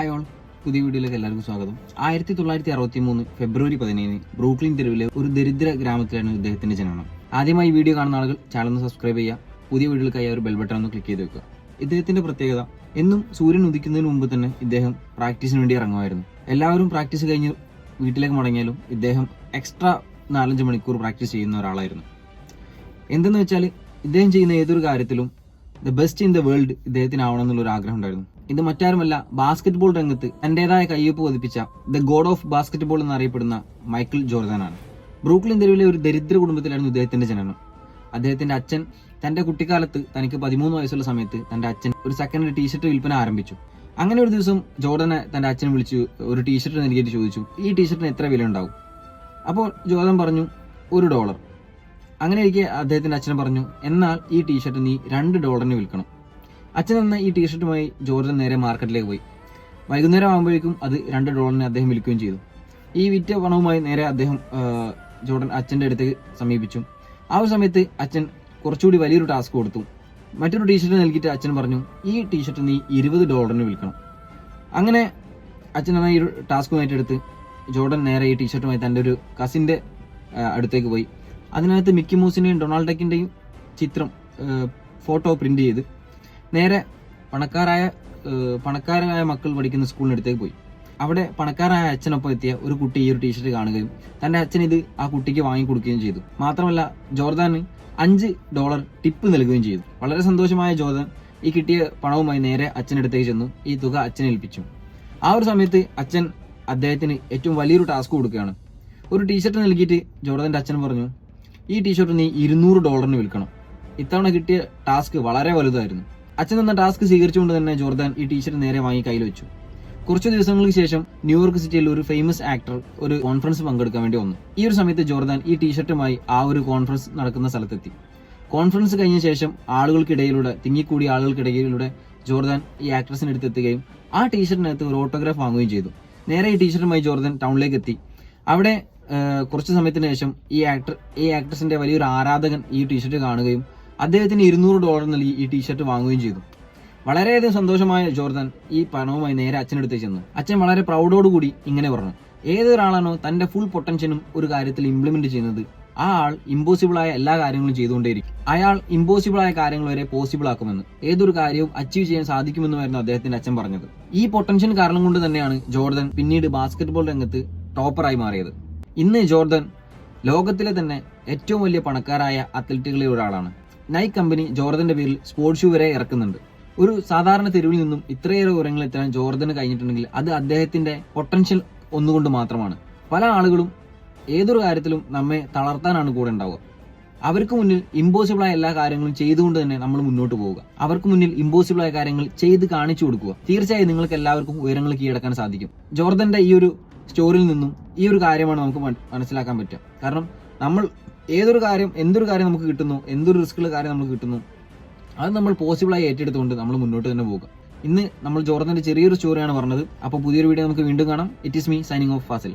Hi all, പുതിയ വീഡിയോയിലേക്ക് എല്ലാവർക്കും സ്വാഗതം. 1963 ഫെബ്രുവരി 17 ബ്രൂക്ലിൻ തെരുവിലെ ഒരു ദരിദ്ര ഗ്രാമത്തിലാണ് ഇദ്ദേഹത്തിന്റെ ജനനം. ആദ്യമായി വീഡിയോ കാണുന്ന ആളുകൾ ചാനൽ ഒന്ന് സബ്സ്ക്രൈബ് ചെയ്യുക, പുതിയ വീഡിയോകൾക്കായി ഒരു ബെൽ ബട്ടൺ ഒന്ന് ക്ലിക്ക് ചെയ്ത് വെക്കുക. ഇദ്ദേഹത്തിന്റെ പ്രത്യേകത, എന്നും സൂര്യൻ ഉദിക്കുന്നതിന് മുമ്പ് തന്നെ ഇദ്ദേഹം പ്രാക്ടീസിന് വേണ്ടി ഇറങ്ങുമായിരുന്നു. എല്ലാവരും പ്രാക്ടീസ് കഴിഞ്ഞ് വീട്ടിലേക്ക് മടങ്ങിയാലും ഇദ്ദേഹം എക്സ്ട്രാ 4-5 മണിക്കൂർ പ്രാക്ടീസ് ചെയ്യുന്ന ഒരാളായിരുന്നു. എന്തെന്ന് വെച്ചാൽ ഇദ്ദേഹം ചെയ്യുന്ന ഏതൊരു കാര്യത്തിലും the best in the world ഇദ്ദേഹത്തിനാവണം എന്നുള്ളൊരു ആഗ്രഹം ഉണ്ടായിരുന്നു. ഇത് മറ്റാരുമല്ല, ബാസ്കറ്റ്ബോൾ രംഗത്ത് തന്റേതായ കയ്യൊപ്പ് പതിപ്പിച്ച ദ ഗോഡ് ഓഫ് ബാസ്കറ്റ്ബോൾ എന്നറിയപ്പെടുന്ന മൈക്കിൾ ജോർദാനാണ്. ബ്രൂക്ലിൻ തെരുവിലെ ഒരു ദരിദ്ര കുടുംബത്തിലായിരുന്നു ഇദ്ദേഹത്തിന്റെ ജനനം. അദ്ദേഹത്തിന്റെ അച്ഛൻ തന്റെ കുട്ടിക്കാലത്ത് തനിക്ക് 13 വയസ്സുള്ള സമയത്ത് തന്റെ അച്ഛൻ ഒരു സെക്കൻഡ് ടീഷർട്ട് വിൽപ്പന ആരംഭിച്ചു. അങ്ങനെ ഒരു ദിവസം ജോർദനെ തന്റെ അച്ഛനെ വിളിച്ചു ഒരു ടീഷർട്ട് നൽകിയിട്ട് ചോദിച്ചു, ഈ ടീഷർട്ടിന് എത്ര വില ഉണ്ടാവും? അപ്പോൾ ജോർദൻ പറഞ്ഞു, $1. അങ്ങനെ ഇരിക്കെ അദ്ദേഹത്തിന്റെ അച്ഛൻ പറഞ്ഞു, എന്നാൽ ഈ ടീഷർട്ട് നീ $2 വിൽക്കണം. അച്ഛൻ എന്ന ഈ ടീഷർട്ടുമായി ജോർദൻ നേരെ മാർക്കറ്റിലേക്ക് പോയി. വൈകുന്നേരം ആകുമ്പോഴേക്കും അത് $2 അദ്ദേഹം വിൽക്കുകയും ചെയ്തു. ഈ വിറ്റ പണവുമായി നേരെ അദ്ദേഹം ജോർദൻ അച്ഛന്റെ അടുത്തേക്ക് സമീപിച്ചു. ആ ഒരു സമയത്ത് അച്ഛൻ കുറച്ചുകൂടി വലിയൊരു ടാസ്ക് കൊടുത്തു. മറ്റൊരു ടീഷർട്ട് നൽകിയിട്ട് അച്ഛൻ പറഞ്ഞു, ഈ ടീഷർട്ട് നീ $20 വിൽക്കണം. അങ്ങനെ അച്ഛൻ എന്ന ഈ ഒരു ടാസ്കുമായിട്ട് എടുത്ത് ജോർദൻ നേരെ ഈ ടീഷർട്ടുമായി തന്റെ ഒരു കസിന്റെ അടുത്തേക്ക് പോയി. അതിനകത്ത് മിക്കി മൗസിന്റെയും ഡൊണാൾഡ് ഡക്കിന്റെയും ചിത്രം ഫോട്ടോ പ്രിന്റ് ചെയ്ത് നേരെ പണക്കാരായ മക്കൾ പഠിക്കുന്ന സ്കൂളിനടുത്തേക്ക് പോയി. അവിടെ പണക്കാരായ അച്ഛനൊപ്പം എത്തിയ ഒരു കുട്ടി ഈ ഒരു ടീഷർട്ട് കാണുകയും തന്റെ അച്ഛൻ ഇത് ആ കുട്ടിക്ക് വാങ്ങിക്കൊടുക്കുകയും ചെയ്തു. മാത്രമല്ല ജോർദാന് $5 ടിപ്പ് നൽകുകയും ചെയ്തു. വളരെ സന്തോഷമായ ജോർദൻ ഈ കിട്ടിയ പണവുമായി നേരെ അച്ഛനടുത്തേക്ക് ചെന്നു. ഈ തുക അച്ഛനെ ഏൽപ്പിച്ചു. ആ ഒരു സമയത്ത് അച്ഛൻ അദ്ദേഹത്തിന് ഏറ്റവും വലിയൊരു ടാസ്ക് കൊടുക്കുകയാണ്. ഒരു ടീഷർട്ട് നൽകിയിട്ട് ജോർദന്റെ അച്ഛൻ പറഞ്ഞു, ഈ ടീഷർട്ട് നീ $200 വിൽക്കണം. ഇത്തവണ കിട്ടിയ ടാസ്ക് വളരെ വലുതായിരുന്നു. അച്ഛൻ തന്ന ടാസ്ക് സ്വീകരിച്ചുകൊണ്ട് തന്നെ ജോർദാൻ ഈ ടീഷർട്ട് നേരെ വാങ്ങി കയ്യിൽ വെച്ചു. കുറച്ചു ദിവസങ്ങൾക്ക് ശേഷം ന്യൂയോർക്ക് സിറ്റിയിൽ ഒരു ഫേമസ് ആക്ടർ ഒരു കോൺഫറൻസ് പങ്കെടുക്കാൻ വേണ്ടി വന്നു. ഈ ഒരു സമയത്ത് ജോർദാൻ ഈ ടീഷർട്ടുമായി ആ ഒരു കോൺഫറൻസ് നടക്കുന്ന സ്ഥലത്തെത്തി. കോൺഫറൻസ് കഴിഞ്ഞ ശേഷം തിങ്ങിക്കൂടിയ ആളുകൾക്കിടയിലൂടെ ജോർദാൻ ഈ ആക്ട്രസിന്റെ അടുത്ത് എത്തുകയും ആ ടീഷർട്ടിനകത്ത് ഒരു ഓട്ടോഗ്രാഫ് വാങ്ങുകയും ചെയ്തു. നേരെ ഈ ടീഷർട്ടുമായി ജോർദാൻ ടൗണിലേക്ക് എത്തി. അവിടെ കുറച്ചു സമയത്തിന് ശേഷം ഈ ആക്ട്രസിന്റെ വലിയൊരു ആരാധകൻ ഈ ടീഷർട്ട് കാണുകയും അദ്ദേഹത്തിന് $200 നൽകി ഈ ടീഷർട്ട് വാങ്ങുകയും ചെയ്തു. വളരെയധികം സന്തോഷമായ ജോർദാൻ ഈ പണവുമായി നേരെ അച്ഛനടുത്തേക്ക് ചെന്നു. അച്ഛൻ വളരെ പ്രൗഡോടുകൂടി ഇങ്ങനെ പറഞ്ഞു, ഏതൊരാളാണോ തന്റെ ഫുൾ പൊട്ടൻഷ്യലും ഒരു കാര്യത്തിൽ ഇംപ്ലിമെന്റ് ചെയ്യുന്നത്, ആ ആൾ ഇമ്പോസിബിളായ എല്ലാ കാര്യങ്ങളും ചെയ്തുകൊണ്ടേയിരിക്കും. അയാൾ ഇമ്പോസിബിളായ കാര്യങ്ങൾ വരെ പോസിബിൾ ആക്കുമെന്ന്, ഏതൊരു കാര്യവും അച്ചീവ് ചെയ്യാൻ സാധിക്കുമെന്നുമായിരുന്നു അദ്ദേഹത്തിന്റെ അച്ഛൻ പറഞ്ഞത്. ഈ പൊട്ടൻഷ്യൽ കാരണം കൊണ്ട് തന്നെയാണ് ജോർദൻ പിന്നീട് ബാസ്കറ്റ്ബോൾ രംഗത്ത് ടോപ്പറായി മാറിയത്. ഇന്ന് ജോർദൻ ലോകത്തിലെ തന്നെ ഏറ്റവും വലിയ പണക്കാരായ അത്ലറ്റുകളിൽ ഒരാളാണ്. നൈക്ക് കമ്പനി ജോർദന്റെ പേരിൽ സ്പോർട്സ് ഷൂ വരെ ഇറക്കുന്നുണ്ട്. ഒരു സാധാരണ തെരുവിൽ നിന്നും ഇത്രയേറെ ഉയരങ്ങൾ എത്താൻ ജോർദന് കഴിഞ്ഞിട്ടുണ്ടെങ്കിൽ അത് അദ്ദേഹത്തിന്റെ പൊട്ടൻഷ്യൽ ഒന്നുകൊണ്ട് മാത്രമാണ്. പല ആളുകളും ഏതൊരു കാര്യത്തിലും നമ്മെ തളർത്താനാണ് കൂടെ ഉണ്ടാവുക. അവർക്ക് മുന്നിൽ ഇമ്പോസിബിളായ എല്ലാ കാര്യങ്ങളും ചെയ്തുകൊണ്ട് തന്നെ നമ്മൾ മുന്നോട്ട് പോവുക. അവർക്ക് മുന്നിൽ ഇമ്പോസിബിളായ കാര്യങ്ങൾ ചെയ്ത് കാണിച്ചു കൊടുക്കുക. തീർച്ചയായും നിങ്ങൾക്ക് എല്ലാവർക്കും ഉയരങ്ങൾ കീഴടക്കാൻ സാധിക്കും. ജോർദന്റെ ഈ ഒരു സ്റ്റോറിയിൽ നിന്നും ഈ ഒരു കാര്യമാണ് നമുക്ക് മനസ്സിലാക്കാൻ പറ്റുക. കാരണം നമ്മൾ എന്തൊരു കാര്യം നമുക്ക് കിട്ടുന്നു, എന്തൊരു റിസ്ക്കുള്ള കാര്യം നമുക്ക് കിട്ടുന്നു, അത് നമ്മൾ പോസിബിളായി ഏറ്റെടുത്തുകൊണ്ട് നമ്മൾ മുന്നോട്ട് തന്നെ പോകുക. ഇന്ന് നമ്മൾ ജോർദന്റെ ചെറിയൊരു സ്റ്റോറിയാണ് പറഞ്ഞത്. അപ്പോൾ പുതിയൊരു വീഡിയോ നമുക്ക് വീണ്ടും കാണാം. It is me signing off Fazil.